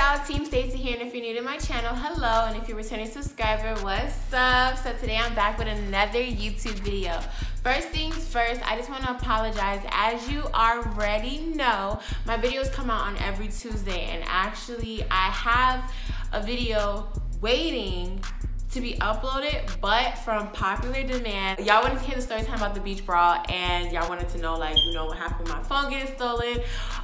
y'all, Team Stacey here, and if you're new to my channel, hello, and if you're a returning subscriber, what's up? So today I'm back with another YouTube video. First things first, I just want to apologize. As you already know, my videos come out on every Tuesday, and actually I have a video waiting to be uploaded, but from popular demand, y'all wanted to hear the story time about the beach brawl, and y'all wanted to know, like, you know, what happened with my phone getting stolen,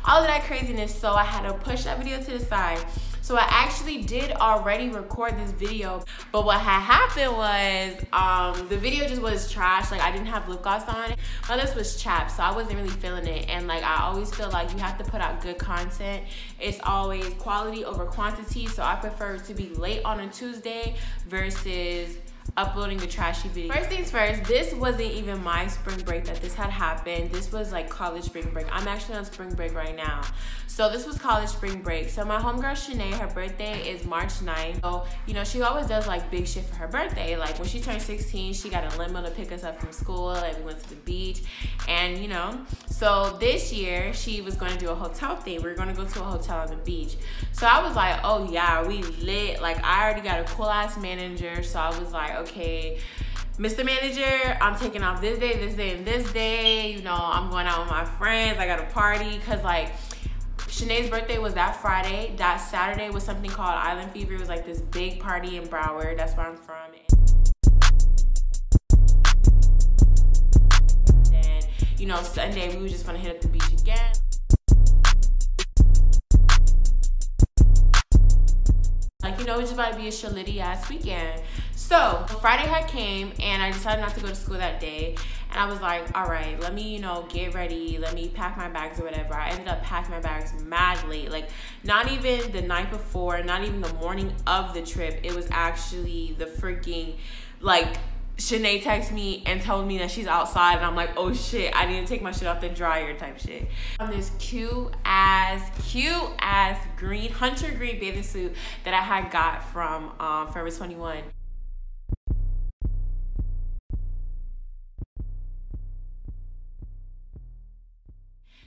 all of that craziness. So I had to push that video to the side. So I actually did already record this video, but what had happened was the video just was trash. Like, I didn't have lip gloss on. My lips was chapped, so I wasn't really feeling it. And like, I always feel like you have to put out good content. It's always quality over quantity, so I prefer to be late on a Tuesday versus uploading a trashy video. First things first, this wasn't even my spring break that this had happened. This was like college spring break. I'm actually on spring break right now. So this was college spring break. So my homegirl Shanae, her birthday is March 9th. So, you know, she always does like big shit for her birthday. Like when she turned 16, she got a limo to pick us up from school, and we went to the beach. And you know, so this year she was going to do a hotel thing. We were going to go to a hotel on the beach. So I was like, oh yeah, we lit. Like, I already got a cool ass manager. So I was like, okay, Mr. Manager, I'm taking off this day, and this day. You know, I'm going out with my friends. I got a party. Cause like, Shanae's birthday was that Friday. That Saturday was something called Island Fever. It was like this big party in Broward. That's where I'm from. And then, you know, Sunday we were just gonna hit up the beach again. Like, you know, it's just about to be a shalitty ass weekend. So Friday had came, and I decided not to go to school that day. And I was like, all right, let me, you know, get ready. Let me pack my bags or whatever. I ended up packing my bags mad late. Like, not even the night before, not even the morning of the trip. It was actually the freaking, like, Shanae texted me and told me that she's outside, and I'm like, oh shit, I need to take my shit off the dryer type shit. On this cute ass green, hunter green bathing suit that I had got from Forever 21.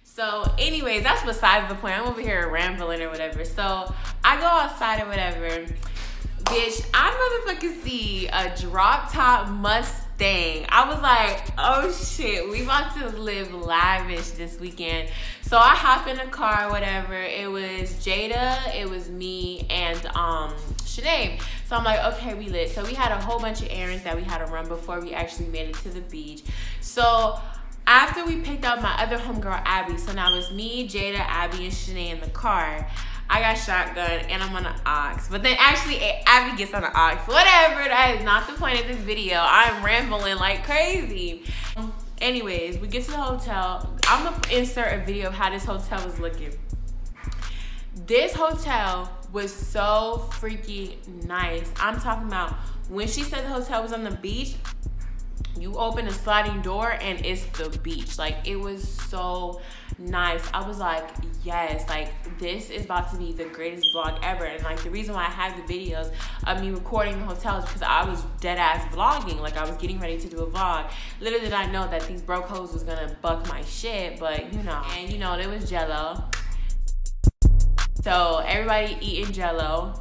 So anyways, that's besides the point. I'm over here rambling or whatever. So I go outside or whatever. Bitch, I motherfucking see a drop top Mustang. I was like, oh shit, we about to live lavish this weekend. So I hop in the car, whatever. It was Jada, it was me, and Shanae. So I'm like, okay, we lit. So we had a whole bunch of errands that we had to run before we actually made it to the beach. So after we picked up my other homegirl, Abby, so now it's me, Jada, Abby, and Shanae in the car. I got shotgun, and I'm on the aux. But then actually, Abby gets on the aux. Whatever, that is not the point of this video. I'm rambling like crazy. Anyways, we get to the hotel. I'm gonna insert a video of how this hotel was looking. This hotel was so freaking nice. I'm talking about, when she said the hotel was on the beach, you open a sliding door and it's the beach. Like, it was so nice. I was like, yes, like, this is about to be the greatest vlog ever. And like, the reason why I had the videos of me recording the hotel is because I was dead ass vlogging. Like, I was getting ready to do a vlog. Little did I know that these broke hoes was gonna buck my shit, but you know. And you know, there was Jello. So everybody eating Jello.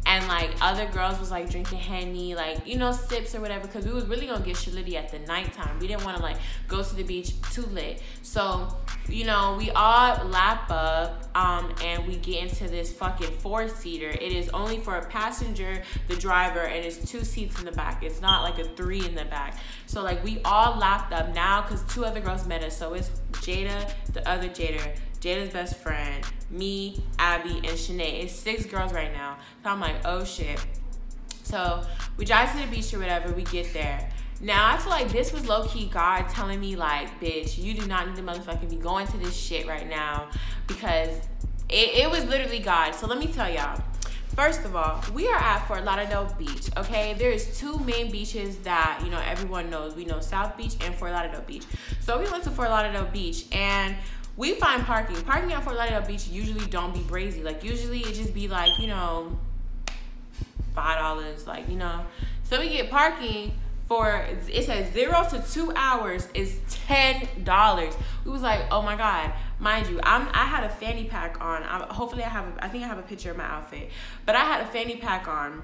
And like, other girls was like drinking Henny, like, you know, sips or whatever, because we was really gonna get shalitty at the nighttime. We didn't want to like go to the beach too lit. So, you know, we all lap up and we get into this fucking 4-seater. It is only for a passenger, the driver, and it's 2 seats in the back. It's not like a 3 in the back. So like, we all lapped up now because 2 other girls met us. So it's Jada, the other Jada's best friend, me, Abby, and Shanae. It's 6 girls right now. So I'm like, oh shit. So we drive to the beach or whatever, we get there. Now I feel like this was low-key God telling me like, bitch, you do not need to motherfucking be going to this shit right now, because it was literally God. So let me tell y'all. First of all, we are at Fort Lauderdale Beach, okay? There's 2 main beaches that, you know, everyone knows. We know South Beach and Fort Lauderdale Beach. So we went to Fort Lauderdale Beach, and we find parking. Parking at Fort Lauderdale Beach usually don't be crazy. Like, usually it just be like, you know, $5, like, you know. So we get parking for, it says 0 to 2 hours is $10. We was like, oh my God. mind you, I had a fanny pack on. I think I have a picture of my outfit, but I had a fanny pack on.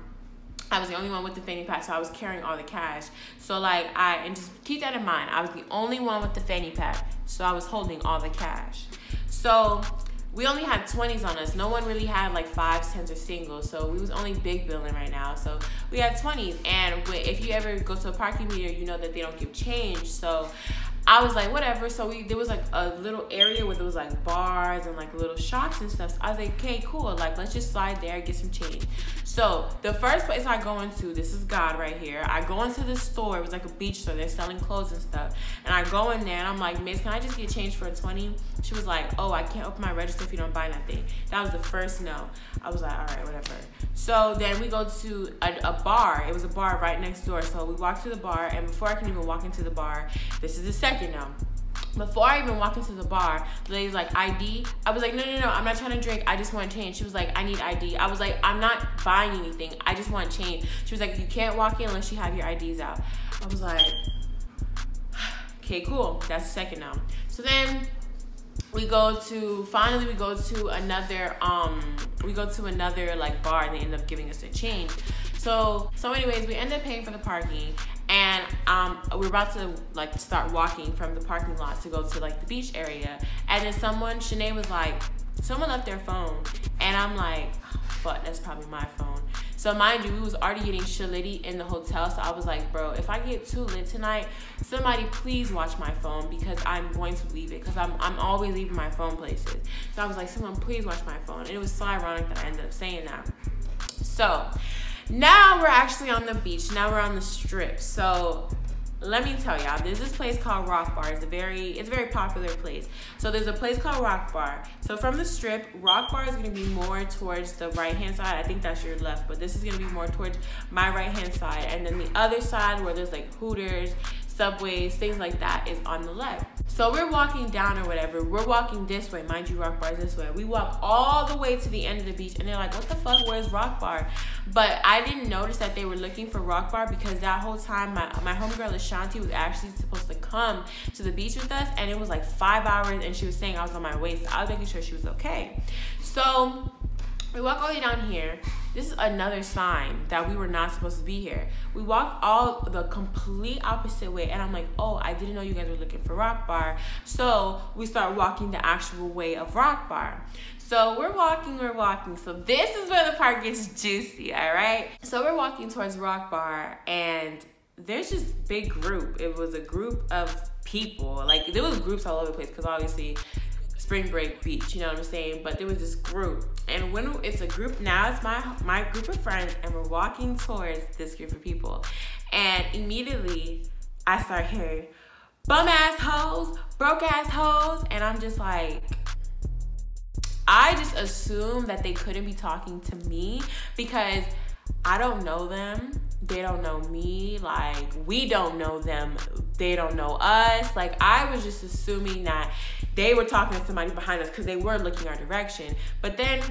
I was the only one with the fanny pack, so I was carrying all the cash. So like, and just keep that in mind, I was the only one with the fanny pack, so I was holding all the cash. So we only had 20s on us. No one really had like 5s, 10s, or singles. So we was only big billing right now. So we had 20s. And if you ever go to a parking meter, you know that they don't give change. So I was like, whatever. So there was like a little area where there was like bars and like little shops and stuff. So I was like, okay, cool. Like, let's just slide there, get some change. So the first place I go into, this is God right here. I go into the store. It was like a beach store. They're selling clothes and stuff. And I go in there and I'm like, miss, can I just get change for a 20? She was like, oh, I can't open my register if you don't buy nothing. That was the first no. I was like, all right, whatever. So then we go to a bar. It was a bar right next door. So we walked to the bar, and before I can even walk into the bar, this is the second no. Before I even walk into the bar, the lady's like, ID? I was like, no, I'm not trying to drink. I just want change. She was like, I need ID. I was like, I'm not buying anything. I just want change. She was like, you can't walk in unless you have your IDs out. I was like, okay, cool. That's the second no. So then finally we go to another like bar, and they end up giving us a change. So anyways, we end up paying for the parking, and we're about to like start walking from the parking lot to go to like the beach area, and then Shanae was like, someone left their phone, and I'm like, oh, fuck, that's probably my phone. So mind you, we was already getting shitty in the hotel, so I was like, bro, if I get too lit tonight, somebody please watch my phone, because I'm going to leave it, because I'm always leaving my phone places. So I was like, someone please watch my phone. And it was so ironic that I ended up saying that. So now we're actually on the beach. Now we're on the strip. So let me tell y'all, there's this place called Rock Bar. It's a very popular place. So there's a place called Rock Bar. So from the strip, Rock Bar is gonna be more towards the right-hand side. I think that's your left, but this is gonna be more towards my right-hand side. And then the other side, where there's like Hooters, Subways, things like that, is on the left. So we're walking down or whatever. We're walking this way. Mind you, Rock Bar is this way. We walk all the way to the end of the beach, and they're like, what the fuck, where's Rock Bar? But I didn't notice that they were looking for Rock Bar, because that whole time my homegirl Ashanti was actually supposed to come to the beach with us, and it was like 5 hours, and she was saying I was on my way, so I was making sure she was okay. So we walk all the way down here. This is another sign that we were not supposed to be here. We walked all the complete opposite way, and I'm like, oh, I didn't know you guys were looking for Rock Bar. So we start walking the actual way of Rock Bar. So we're walking. So this is where the part gets juicy, all right? So we're walking towards Rock Bar, and there's this big group. It was a group of people. Like, there was groups all over the place, because obviously spring break beach, you know what I'm saying? But there was this group, and when it's a group, now it's my group of friends, and we're walking towards this group of people, and immediately I start hearing bum ass hoes, broke ass hoes, and I'm just like, I just assumed that they couldn't be talking to me, because I don't know them, they don't know me, like, we don't know them, they don't know us. Like, I was just assuming that they were talking to somebody behind us, because they were looking our direction. But then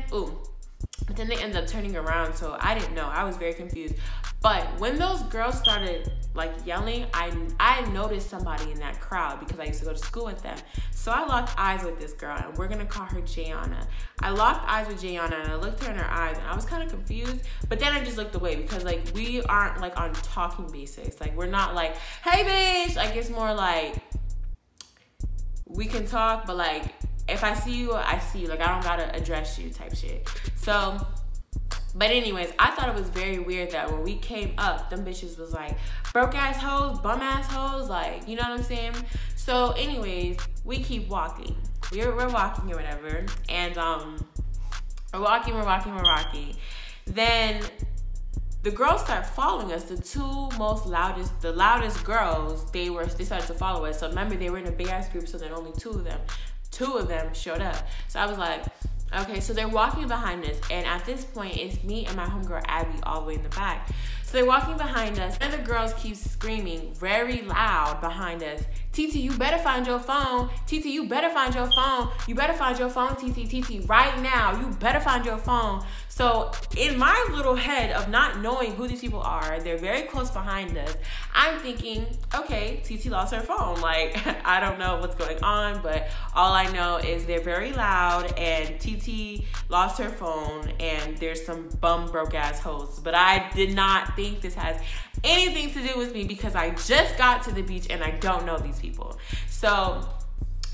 they ended up turning around, so I didn't know. I was very confused. But when those girls started like yelling, I noticed somebody in that crowd, because I used to go to school with them. So I locked eyes with this girl, and we're gonna call her Jayana. I locked eyes with Jayana, and I looked her in her eyes, and I was kind of confused, but then I just looked away, because like, we aren't like on talking basics. Like, we're not like, hey bitch, like, it's more like, we can talk, but like, if I see you, I see you. Like, I don't gotta address you type shit. So, but anyways, I thought it was very weird that when we came up, them bitches was like, broke ass hoes, bum ass hoes, like, you know what I'm saying? So anyways, we keep walking. We're walking or whatever, and we're walking. Then the girls start following us. The loudest girls, they started to follow us. So remember, they were in a big ass group, so then only two of them showed up. So I was like, okay, so they're walking behind us, and at this point, it's me and my homegirl Abby all the way in the back. So they're walking behind us, and the girls keep screaming very loud behind us, TT, you better find your phone. TT, you better find your phone. You better find your phone, TT, right now. You better find your phone. So in my little head of not knowing who these people are, they're very close behind us, I'm thinking, okay, TT lost her phone. Like, I don't know what's going on, but all I know is they're very loud and TT lost her phone and there's some bum broke ass hoes. But I did not think this has anything to do with me because I just got to the beach and I don't know these people. So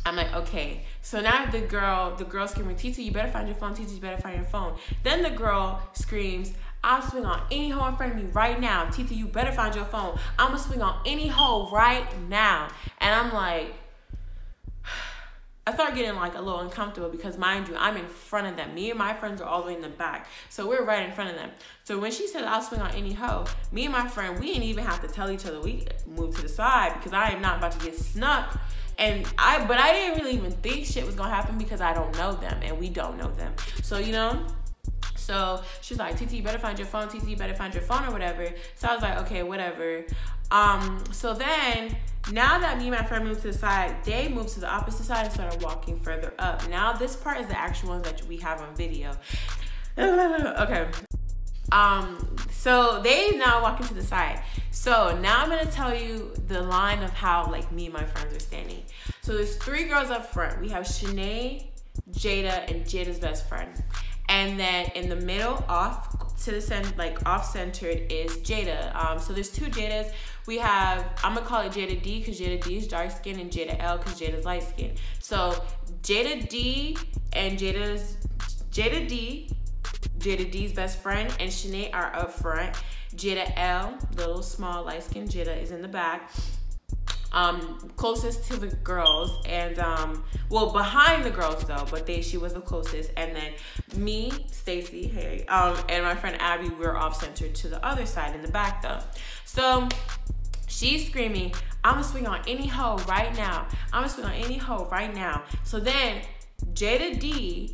I'm like, okay. So now the girl screaming, TT, you better find your phone. TT, you better find your phone. Then the girl screams, I'll swing on any hoe in front of me right now. TT, you better find your phone. I'm gonna swing on any hoe right now. And I'm like, I start getting like a little uncomfortable because mind you, I'm in front of them. Me and my friends are all the way in the back. So we're right in front of them. So when she said I'll swing on any hoe, me and my friend, we didn't even have to tell each other. We moved to the side because I am not about to get snuck. But I didn't really even think shit was gonna happen because I don't know them and we don't know them. So, you know, so she's like, TT, you better find your phone. TT, you better find your phone or whatever. So I was like, okay, whatever. So then now that me and my friend moved to the side, they moved to the opposite side and started walking further up. Now this part is the actual ones that we have on video. Okay. So they now walking to the side. So now I'm gonna tell you the line of how like me and my friends are standing. So there's 3 girls up front. We have Shanae, Jada, and Jada's best friend. And then in the middle, off to the center, like off-centered, is Jada. So there's 2 Jadas. We have, I'm gonna call it Jada D because Jada D is dark skin and Jada L because Jada's light skin. So Jada D and Jada D's best friend and Shanae are up front. Jada L, little small light skin Jada, is in the back. Closest to the girls and well, behind the girls though, but she was the closest. And then me, Stacy, hey, and my friend Abby, we're off centered to the other side in the back though. So she's screaming, I'm gonna swing on any hoe right now. I'm gonna swing on any hoe right now. So then Jada D's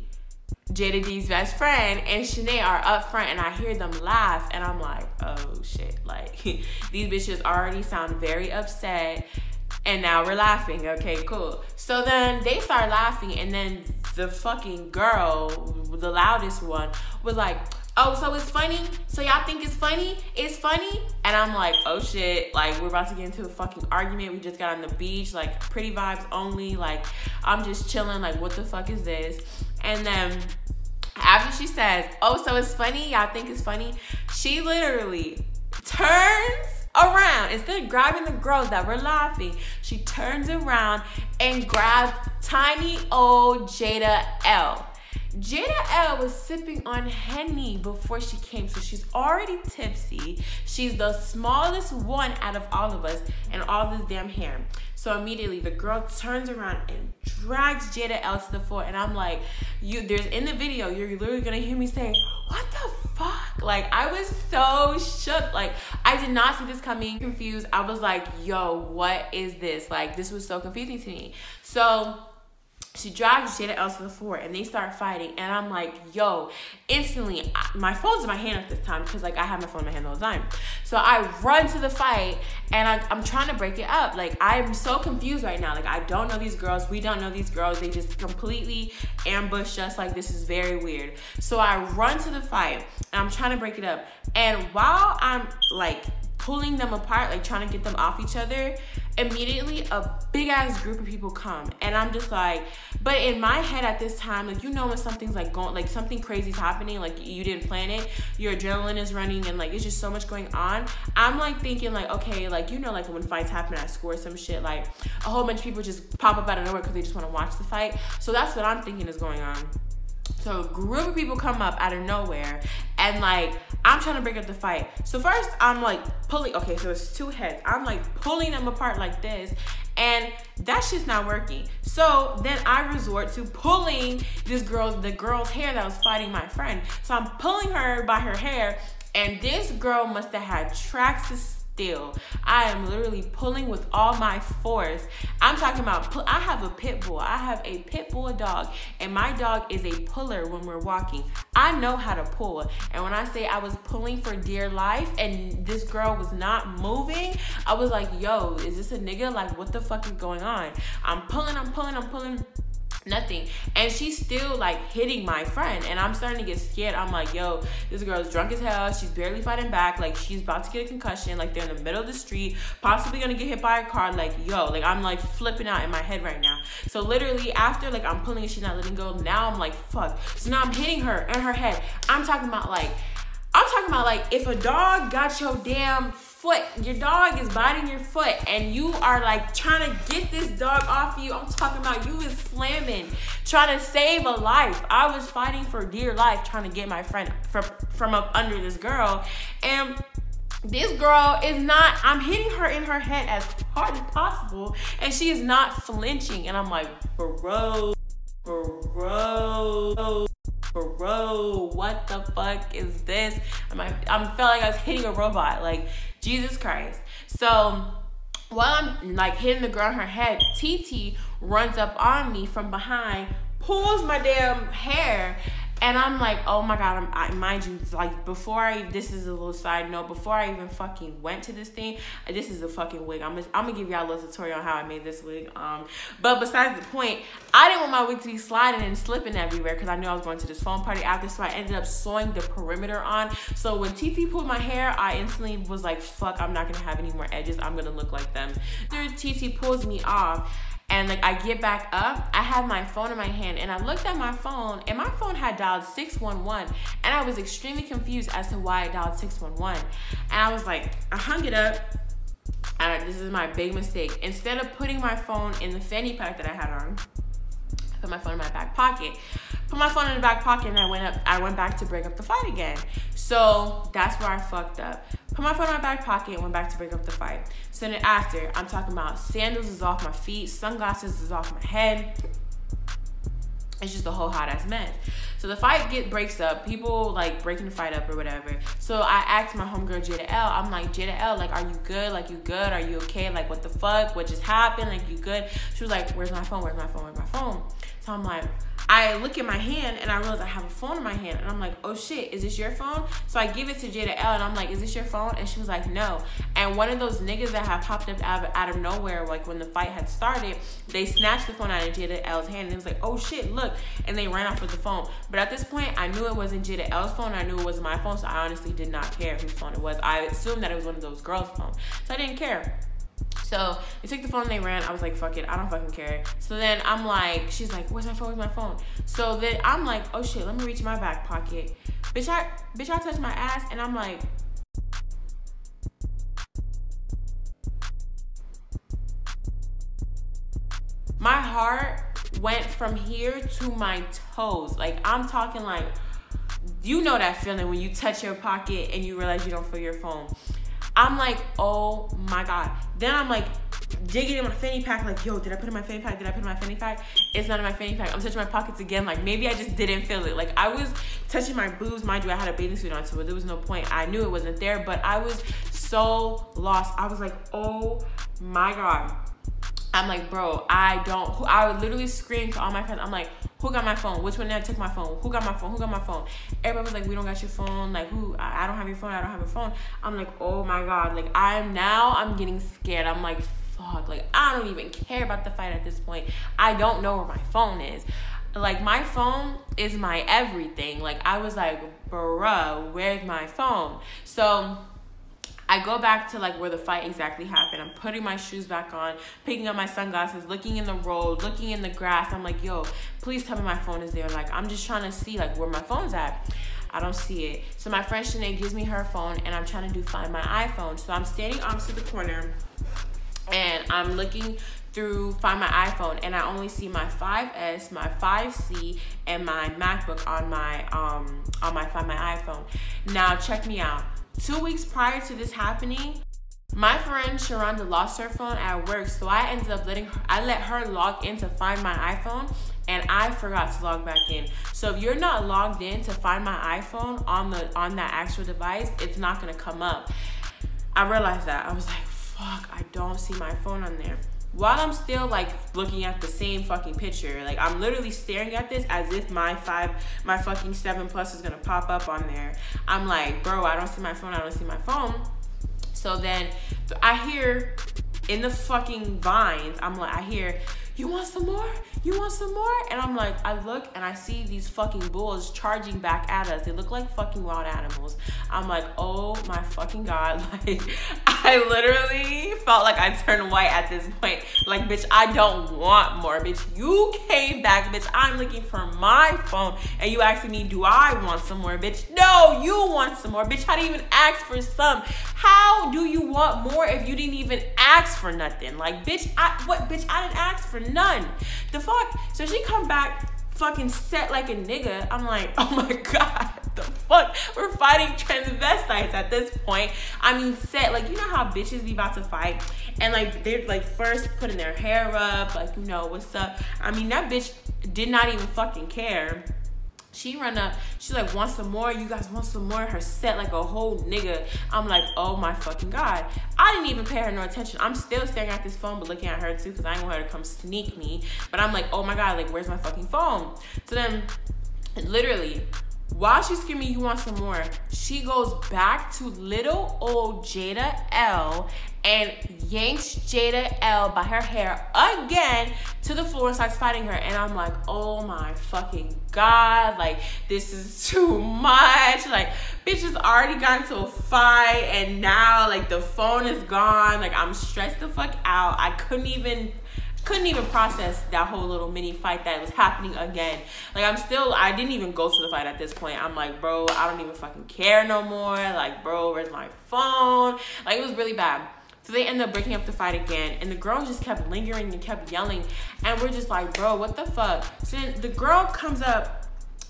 best friend and Shanae are up front and I hear them laugh and I'm like, oh shit, like these bitches already sound very upset and now we're laughing. Okay, cool. So then they start laughing and then the fucking girl, the loudest one, was like, oh, so it's funny? So y'all think it's funny? It's funny? And I'm like, oh shit, like we're about to get into a fucking argument. We just got on the beach, like pretty vibes only. Like I'm just chilling, like what the fuck is this? And then after she says, oh, so it's funny? Y'all think it's funny? She literally turns around. Instead of grabbing the girls that were laughing, she turns around and grabs tiny old Jada L. Jada L was sipping on Henny before she came, so she's already tipsy. She's the smallest one out of all of us and all this damn hair. So immediately the girl turns around and drags Jada L to the floor, and I'm like, there's in the video, you're literally gonna hear me say, what the fuck? Like I was so shook. Like I did not see this coming. Confused. I was like, yo, what is this? Like this was so confusing to me. So she drags Jada L to the floor and they start fighting. And I'm like, yo, instantly, my phone's in my hand at this time because like I have my phone in my hand all the time. So I run to the fight and I'm trying to break it up. Like I'm so confused right now. Like I don't know these girls. We don't know these girls. They just completely ambushed us. Like this is very weird. So I run to the fight and I'm trying to break it up. And while I'm like pulling them apart, like trying to get them off each other, immediately a big ass group of people come and I'm just like, but in my head at this time, like you know when something's like going, like something crazy's happening, like you didn't plan it, your adrenaline is running and like it's just so much going on. I'm like thinking like, okay, like you know like when fights happen at school or some shit, like a whole bunch of people just pop up out of nowhere because they just want to watch the fight. So that's what I'm thinking is going on. So a group of people come up out of nowhere and like I'm trying to break up the fight. So first I'm like pulling, okay, so it's 2 heads. I'm like pulling them apart like this and that shit's not working. So then I resort to pulling the girl's hair that was fighting my friend. So I'm pulling her by her hair and this girl must have had tracks of steel. I am literally pulling with all my force. I'm talking about, I have a pit bull. I have a pit bull dog and my dog is a puller when we're walking. I know how to pull. And when I say I was pulling for dear life and this girl was not moving, I was like, yo, is this a nigga? Like, what the fuck is going on? I'm pulling. Nothing. And she's still like hitting my friend, and I'm starting to get scared. I'm like, yo, this girl's drunk as hell. She's barely fighting back. Like, she's about to get a concussion. Like, they're in the middle of the street, possibly gonna get hit by a car. Like, yo, like, I'm like flipping out in my head right now. So literally after like I'm pulling and she's not letting go, now I'm like, fuck. So now I'm hitting her in her head. I'm talking about like if a dog got your damn foot, your dog is biting your foot, and you are like trying to get this dog off you. I'm talking about you is slamming, trying to save a life. I was fighting for dear life, trying to get my friend from up under this girl, and this girl is not, I'm hitting her in her head as hard as possible, and she is not flinching. And I'm like, bro, what the fuck is this? I felt like I was hitting a robot, like, Jesus Christ. So while I'm like hitting the girl in her head, TT runs up on me from behind, pulls my damn hair, and I'm like, oh my God, mind you, like, this is a little side note, before I even fucking went to this thing, this is a fucking wig. I'm gonna give y'all a little tutorial on how I made this wig. But besides the point, I didn't want my wig to be sliding and slipping everywhere because I knew I was going to this phone party after, so I ended up sewing the perimeter on. So when TT pulled my hair, I instantly was like, fuck, I'm not gonna have any more edges. I'm gonna look like them. Then TT pulls me off, and like I get back up, I have my phone in my hand, and I looked at my phone, and my phone had dialed 611, and I was extremely confused as to why it dialed 611. And I was like, I hung it up, and this is my big mistake. Instead of putting my phone in the fanny pack that I had on, I put my phone in my back pocket. Put my phone in the back pocket, and I went back to break up the fight again. So that's where I fucked up. Put my phone in my back pocket and went back to break up the fight. So then after, I'm talking about sandals is off my feet, sunglasses is off my head. It's just a whole hot ass mess. So the fight breaks up, people like breaking the fight up or whatever. So I asked my homegirl Jada L, I'm like, Jada L, like, are you good? Like, you good? Are you okay? Like, what the fuck? What just happened? Like, you good? She was like, where's my phone? Where's my phone? Where's my phone? So I'm like, I look at my hand and I realize I have a phone in my hand, and I'm like, oh shit, is this your phone? So I give it to Jada L, and I'm like, is this your phone? And she was like, no. And one of those niggas that had popped up out of nowhere, like when the fight had started, they snatched the phone out of Jada L's hand, and it was like, oh shit, look, and they ran off with the phone. But at this point, I knew it wasn't Jada L's phone, I knew it was my phone, so I honestly did not care whose phone it was. I assumed that it was one of those girls' phones, so I didn't care. So they took the phone and they ran. I was like, fuck it, I don't fucking care. So then I'm like, she's like, where's my phone? Where's my phone? So then I'm like, oh shit, let me reach in my back pocket. Bitch, I touched my ass, and I'm like, my heart went from here to my toes. Like, I'm talking like, you know that feeling when you touch your pocket and you realize you don't feel your phone. I'm like, oh my God. Then I'm like digging in my fanny pack, like, yo, did I put it in my fanny pack? Did I put it in my fanny pack? It's not in my fanny pack. I'm touching my pockets again, like maybe I just didn't feel it. Like, I was touching my boobs. Mind you, I had a bathing suit on, so there was no point. I knew it wasn't there, but I was so lost. I was like, oh my God. I'm like, bro, I would literally scream to all my friends. I'm like, who got my phone? Which one did I take my phone? Who got my phone? Who got my phone? Everybody was like, we don't got your phone. Like, who? I don't have your phone. I don't have your phone. I'm like, oh my God. Like, I'm getting scared. I'm like, fuck. Like, I don't even care about the fight at this point. I don't know where my phone is. Like, my phone is my everything. Like, I was like, bruh, where's my phone? So I go back to like where the fight exactly happened. I'm putting my shoes back on, picking up my sunglasses, looking in the road, looking in the grass. I'm like, yo, please tell me my phone is there. Like, I'm just trying to see like where my phone's at. I don't see it. So my friend Shanae gives me her phone, and I'm trying to find my iPhone. So I'm standing opposite the corner, and I'm looking through Find My iPhone, and I only see my 5S, my 5C, and my MacBook on my Find My iPhone. Now check me out. 2 weeks prior to this happening, my friend Sharonda lost her phone at work, so I ended up let her log in to Find My iPhone, and I forgot to log back in. So if you're not logged in to Find My iPhone on that actual device, it's not gonna come up. I realized that. I was like, fuck, I don't see my phone on there. While I'm still like looking at the same fucking picture, like I'm literally staring at this as if my fucking 7 Plus is gonna pop up on there. I'm like, bro, I don't see my phone, I don't see my phone. So then I hear in the fucking vines, I hear, you want some more? You want some more? And I'm like, I look and I see these fucking bulls charging back at us. They look like fucking wild animals. I'm like, oh my fucking God. Like, I literally felt like I turned white at this point. Like, bitch, I don't want more. Bitch, you came back. Bitch, I'm looking for my phone. And you asking me, do I want some more? Bitch, no, you want some more. Bitch, I didn't even ask for some. How do you want more if you didn't even ask for nothing? Like, bitch, Bitch, I didn't ask for none. The fuck? So she come back fucking set like a nigga. I'm like, oh my God, the fuck? We're fighting transvestites at this point. I mean, set, like, you know how bitches be about to fight? And like, they're like first putting their hair up, like, you know, what's up? I mean, that bitch did not even fucking care. She run up, she's like, want some more? You guys want some more? Her set like a whole nigga. I'm like, oh my fucking God. I didn't even pay her no attention. I'm still staring at this phone, but looking at her too, because I ain't want her to come sneak me. But I'm like, oh my God, like, where's my fucking phone? So then, literally, while she's screaming, you want some more, she goes back to little old Jada L and yanks Jada L by her hair again to the floor and starts fighting her. And I'm like, oh my fucking God, like, this is too much. Like, bitch has already gotten to a fight and now, like, the phone is gone. Like, I'm stressed the fuck out. I couldn't even process that whole little mini fight that was happening again. Like, I didn't even go to the fight at this point. I'm like, bro, I don't even fucking care no more. Like, bro, where's my phone? Like, it was really bad. So they ended up breaking up the fight again, and the girl just kept lingering and kept yelling, and we're just like, bro, what the fuck? So then the girl comes up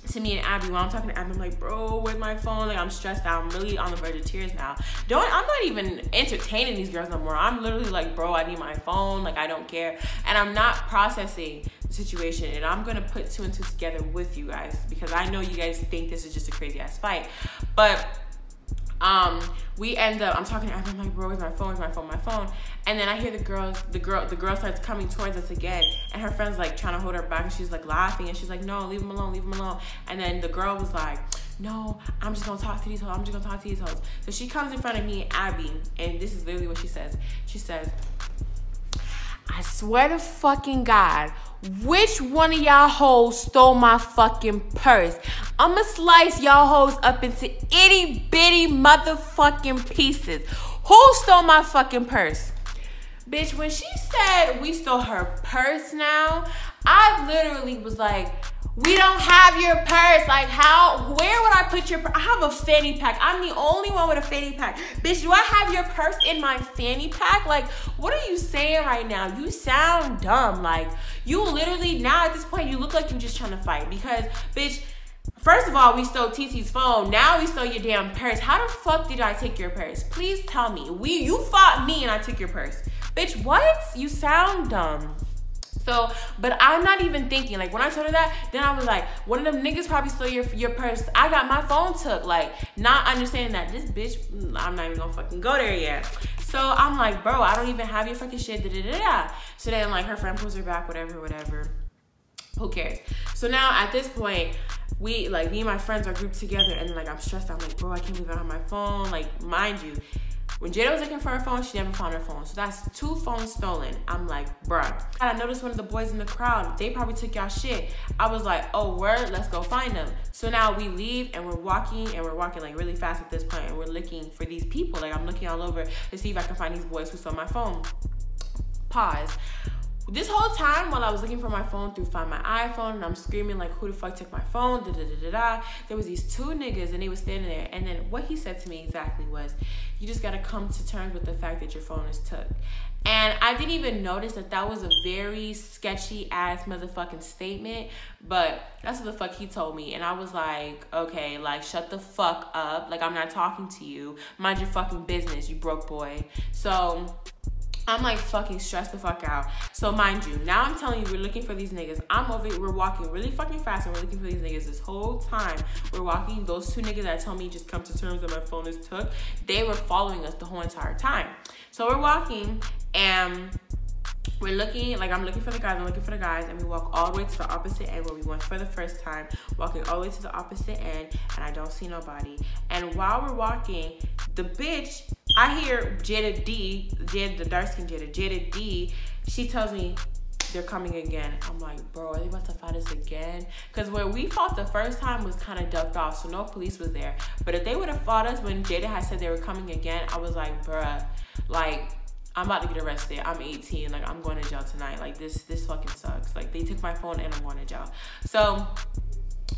to me and Abby while I'm talking to Abby. I'm like, bro, where's my phone? Like, I'm stressed out. I'm really on the verge of tears now. I'm not even entertaining these girls no more. I'm literally like, bro, I need my phone. Like, I don't care. And I'm not processing the situation. And I'm going to put two and two together with you guys, because I know you guys think this is just a crazy ass fight. But we end up, I'm talking to Abby, I'm like, bro, where's my phone? Where's my phone? My phone. And then I hear the girl starts coming towards us again, and her friend's like trying to hold her back, and she's like laughing, and she's like, no, leave him alone, leave him alone. And then the girl was like, no, I'm just gonna talk to these hoes, I'm just gonna talk to these hoes. So she comes in front of me and Abby, and this is literally what she says. She says, I swear to fucking God, which one of y'all hoes stole my fucking purse? I'ma slice y'all hoes up into itty bitty motherfucking pieces. Who stole my fucking purse? Bitch, when she said we stole her purse now, I literally was like, we don't have your purse. Like, where would I put your purse? I have a fanny pack. I'm the only one with a fanny pack. Bitch, do I have your purse in my fanny pack? Like, what are you saying right now? You sound dumb. Like, you literally, now at this point, you look like you're just trying to fight. Because, bitch, first of all, we stole TT's phone. Now we stole your damn purse. How the fuck did I take your purse? Please tell me. You fought me and I took your purse. Bitch, what? You sound dumb. So, but I'm not even thinking, like, when I told her that, then I was like, one of them niggas probably stole your purse. I got my phone took, like, not understanding that this bitch, I'm not even gonna fucking go there yet. So I'm like, bro, I don't even have your fucking shit, da-da-da-da. So then, like, her friend pulls her back, whatever. Who cares? So now, at this point, me and my friends are grouped together, and, like, I'm stressed out. I'm like, bro, I can't believe I don't have my phone. Like, mind you, when Jada was looking for her phone, she never found her phone. So that's 2 phones stolen. I'm like, bruh. I noticed one of the boys in the crowd, they probably took y'all shit. I was like, oh, word, let's go find them. So now we leave and we're walking like really fast at this point, and we're looking for these people. Like, I'm looking all over to see if I can find these boys who stole my phone. Pause. This whole time while I was looking for my phone through Find My iPhone, and I'm screaming like, who the fuck took my phone, da-da-da-da-da, there was these 2 niggas, and they was standing there. And then what he said to me exactly was, you just gotta come to terms with the fact that your phone is took. And I didn't even notice that was a very sketchy ass motherfucking statement, but that's what the fuck he told me. And I was like, okay, like, shut the fuck up. Like, I'm not talking to you. Mind your fucking business, you broke boy. So I'm like fucking stressed the fuck out. So mind you, now I'm telling you, we're looking for these niggas. We're walking really fucking fast, and we're looking for these niggas. This whole time we're walking, those 2 niggas that told me just come to terms that my phone is took, they were following us the whole entire time. So we're walking, and we're looking, like, I'm looking for the guys, and we walk all the way to the opposite end where we went for the first time, walking all the way to the opposite end, and I don't see nobody. And while we're walking, the bitch, I hear Jada D, the dark-skinned Jada D, she tells me, they're coming again. I'm like, bro, are they about to fight us again? Because where we fought the first time was kind of ducked off, so no police was there. But if they would have fought us when Jada had said they were coming again, I was like, bruh, like, I'm about to get arrested. I'm 18. Like, I'm going to jail tonight. Like, this fucking sucks. Like, they took my phone and I'm going to jail. So,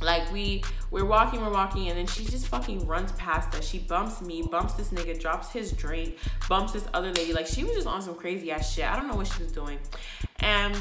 like, we're walking, and then she just fucking runs past us. She bumps me, bumps this nigga, drops his drink, bumps this other lady. Like, she was just on some crazy ass shit. I don't know what she was doing. And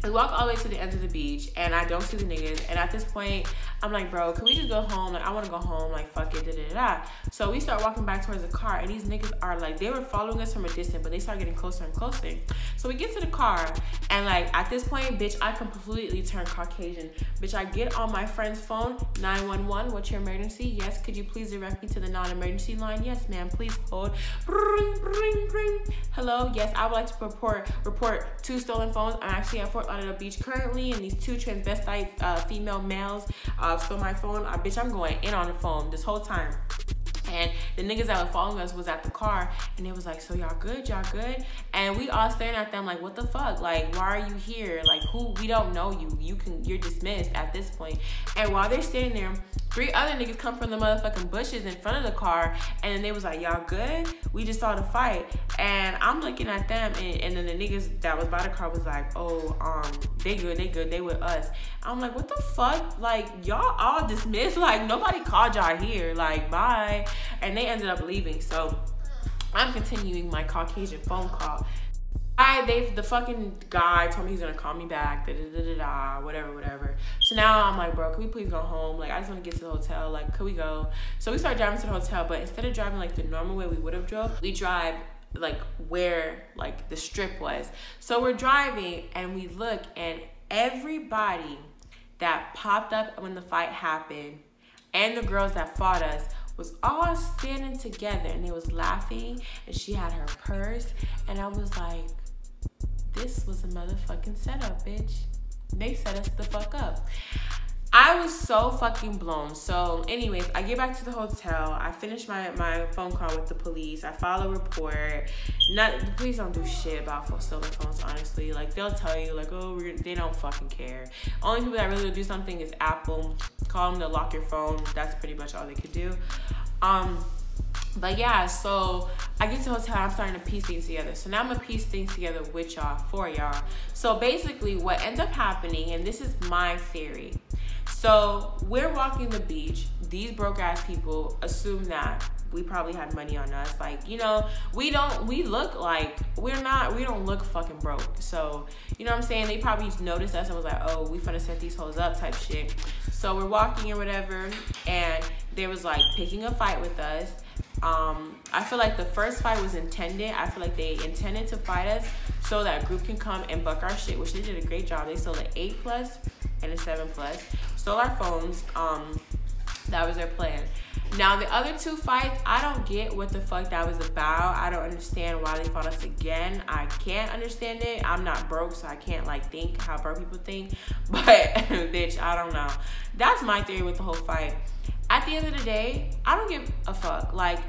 we walk all the way to the end of the beach, and I don't see the niggas. And at this point, I'm like, bro, can we just go home? Like, I want to go home. Like, fuck it, da-da-da-da. So we start walking back towards the car, and these niggas are like, they were following us from a distance, but they start getting closer and closer. So we get to the car, and like, at this point, bitch, I completely turn Caucasian. Bitch, I get on my friend's phone, 911, what's your emergency? Yes, could you please direct me to the non-emergency line? Yes, ma'am, please hold. Bring, bring, bring. Hello, yes, I would like to report 2 stolen phones. I'm actually at Fort Lauderdale Beach currently, and these 2 transvestite female males stole my phone. Bitch, I'm going in on the phone this whole time. And the niggas that were following us was at the car, and it was like, so y'all good? Y'all good? And we all staring at them like, what the fuck? Like, why are you here? Like, who? We don't know you. You're dismissed at this point. And while they're standing there, 3 other niggas come from the motherfucking bushes in front of the car, and then they was like, y'all good? We just saw the fight. And I'm looking at them, and then the niggas that was by the car was like, oh, they good, they with us. I'm like, what the fuck? Like, y'all all dismissed? Like, nobody called y'all here. Like, bye. And they ended up leaving. So I'm continuing my Caucasian phone call. The fucking guy told me he's gonna call me back, whatever. So now I'm like, bro, can we please go home? Like, I just wanna get to the hotel. Like, could we go? So we start driving to the hotel, but instead of driving like the normal way we would have drove, we drive like where like the strip was. So we're driving and we look, and everybody that popped up when the fight happened and the girls that fought us was all standing together, and they was laughing, and she had her purse, and I was like, this was a motherfucking setup, bitch. They set us the fuck up. I was so fucking blown. So anyways, I get back to the hotel. I finish my phone call with the police. I file a report. The police don't do shit about stolen phones, honestly. Like, they'll tell you, like, oh, they don't fucking care. Only people that really will do something is Apple. Call them to lock your phone. That's pretty much all they could do. But yeah, so I get to the hotel, I'm starting to piece things together. So now I'm gonna piece things together with y'all, for y'all. So basically what ends up happening, and this is my theory. So we're walking the beach. These broke ass people assume that we probably had money on us. Like, you know, we don't look fucking broke. So, you know what I'm saying? They probably noticed us and was like, oh, we finna set these hoes up type shit. So we're walking or whatever, and they was like picking a fight with us. I feel like the first fight was intended. I feel like they intended to fight us so that group can come and buck our shit, which they did a great job. They stole an 8+ and a 7+, stole our phones. That was their plan. Now the other 2 fights, I don't get what the fuck that was about. I don't understand why they fought us again. I can't understand it. I'm not broke, so I can't like think how broke people think. But bitch, I don't know. That's my theory with the whole fight. At the end of the day, I don't give a fuck. Like,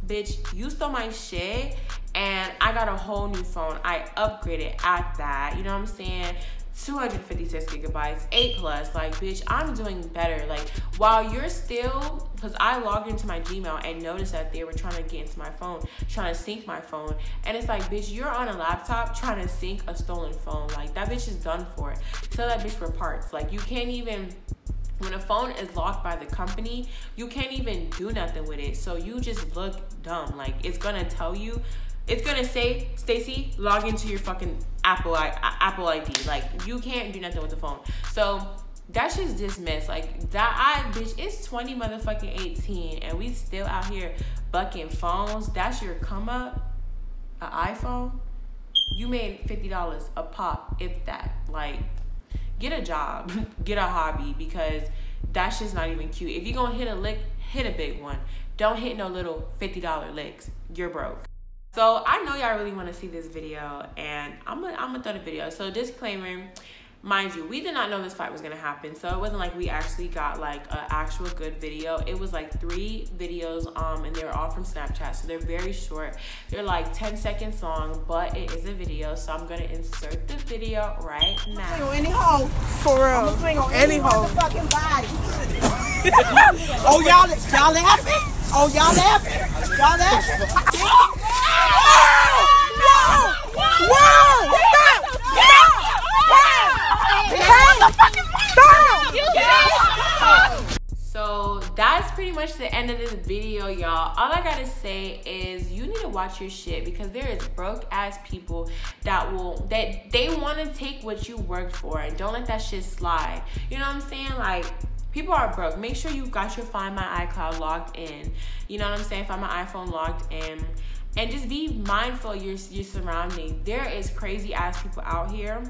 bitch, you stole my shit, and I got a whole new phone. I upgraded at that. You know what I'm saying? 256 gigabytes, 8+. Like, bitch, I'm doing better. Like, while you're still, because I logged into my Gmail and noticed that they were trying to get into my phone, trying to sync my phone. And it's like, bitch, you're on a laptop trying to sync a stolen phone. Like, that bitch is done for. Sell that bitch for parts. Like, you can't even... When a phone is locked by the company, you can't even do nothing with it. So you just look dumb. Like, it's gonna tell you, it's gonna say, Stacy, log into your fucking Apple ID. Like, you can't do nothing with the phone. So that shit's dismissed. Like, bitch, it's 20 motherfucking 18, and we still out here bucking phones. That's your come up, an iPhone. You made $50 a pop, if that. Like, get a job, get a hobby, because that shit's not even cute. If you're gonna hit a lick, hit a big one. Don't hit no little $50 licks. You're broke. So I know y'all really wanna see this video, and I'm gonna throw the video. So disclaimer, mind you, we did not know this fight was gonna happen, so it wasn't like we actually got like an actual good video. It was like 3 videos, and they were all from Snapchat, so they're very short. They're like 10-second long, but it is a video, so I'm gonna insert the video right now. Swing on any hoe, for real. I'm swing on any motherfucking body. Oh, y'all laughing? Oh, y'all laughing? Y'all laughing? Whoa! So that's pretty much the end of this video, y'all. All I gotta say is you need to watch your shit, because there is broke ass people that they want to take what you worked for, and don't let that shit slide. You know what I'm saying? Like, people are broke. Make sure you got your Find My iCloud logged in. You know what I'm saying? Find My iPhone logged in. And just be mindful of your surroundings. There is crazy ass people out here,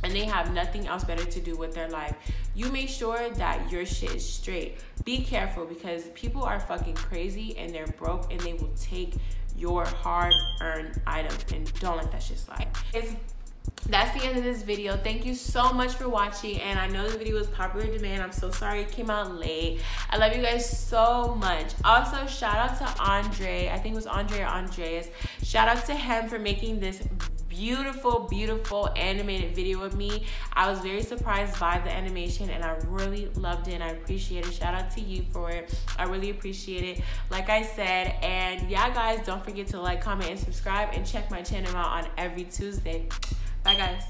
and they have nothing else better to do with their life. You make sure that your shit is straight. Be careful, because people are fucking crazy and they're broke, and they will take your hard-earned items, and don't let that shit slide. That's the end of this video. Thank you so much for watching, and I know the video was popular demand. I'm so sorry it came out late. I love you guys so much. Also, shout out to Andre. I think it was Andre or Andreas. Shout out to him for making this beautiful animated video with me. I was very surprised by the animation, and I really loved it, and I appreciate it. Shout out to you for it. I really appreciate it, like I said. And yeah, guys, don't forget to like, comment, and subscribe, and check my channel out on every Tuesday. Bye, guys.